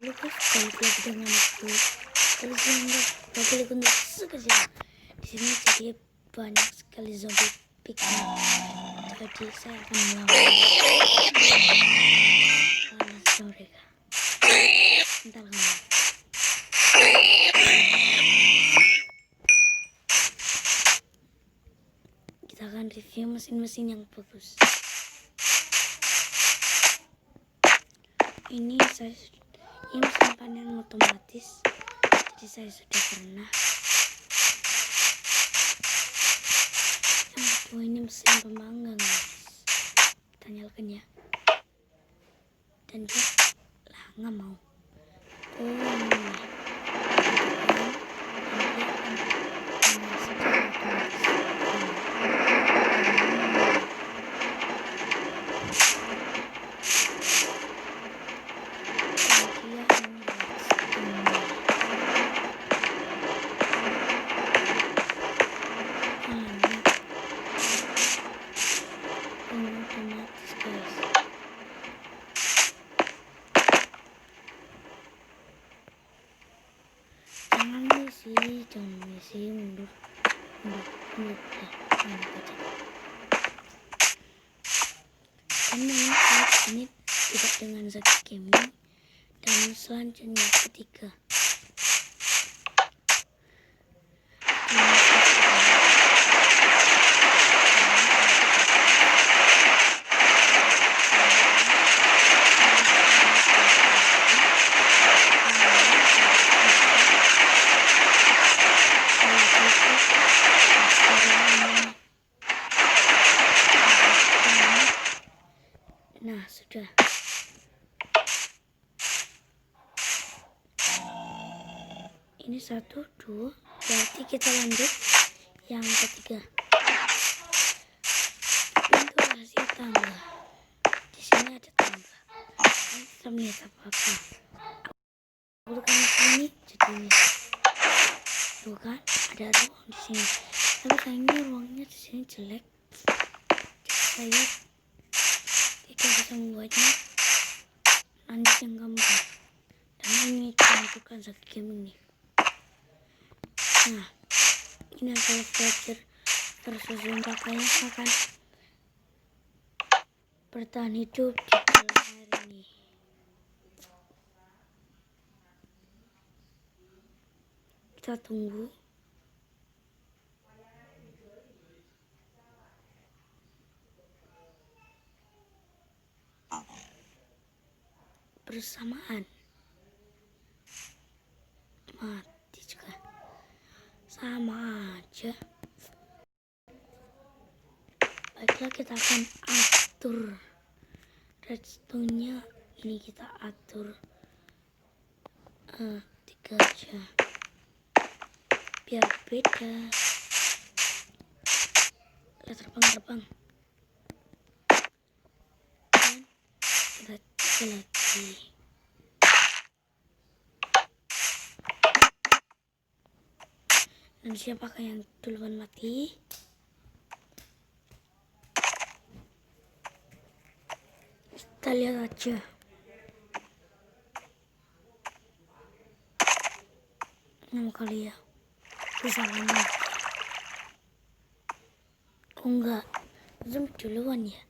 guys, balik lagi dengan aku. Kali ini balik untuk sekejap. Di sini jadi banyak sekali zombie pigman. Jadi saya akan melawan mereka. Bentar kamu. Kita akan review mesin-mesin yang bagus. Ini mesin panen otomatis, jadi saya sudah pernah. Yang kedua ini mesin pemanggang guys, kita nyalakan ya, dan dia lah nggak mau. Jangan misi mundur ya, dan ini tidak dengan Zaki Gaming. Dan selanjutnya ketiga, nah sudah. Ini 1, 2, berarti kita lanjut yang ketiga. Pintu rahasia tangga. Di sini ada tangga. Kita melihat apa-apa. Aku tekan sini, jadi ini. Tuh kan, ada ruang di sini. Tapi sayangnya ruangnya di sini jelek. Saya tidak bisa membuatnya lanjut yang gampang. Dan ini bukan Zaki Gaming nih. Nah, ini adalah voucher tersusun pakaian akan bertahan hidup di dalam air ini. Kita tunggu. Bersamaan mati juga, sama aja. Baiklah, kita akan atur redstone-nya. Ini kita atur 3 aja biar beda. Lihat terbang dan kita coba lagi. Dan siapakah yang duluan mati? Kita lihat aja. Enam kali ya kesalahannya. Oh enggak, zoom duluan ya.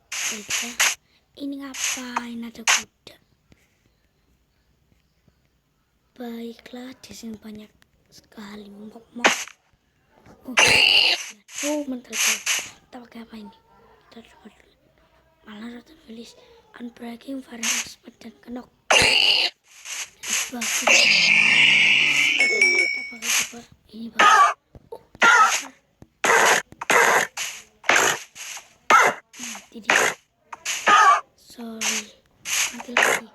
Baiklah, ini ngapain ada kuda? Baiklah, di sini banyak sekali mok. Mental kita pakai apa ini? Kita coba dulu. Malah rata tulis unbreaking, varian expert dan kenok. Bagus. Kita pakai coba ini bagus. Mati dia. Sorry, mati lagi.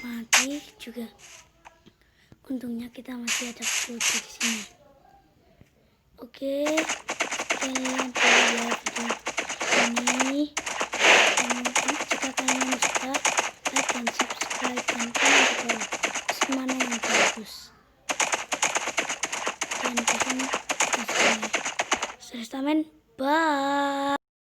Mati juga. Untungnya kita masih ada putih di sini. Oke, kalian lihat ini. Dan jika kalian suka, like dan subscribe dan komen di bawah mana yang bagus. Dan di sini kita Restamen. Bye.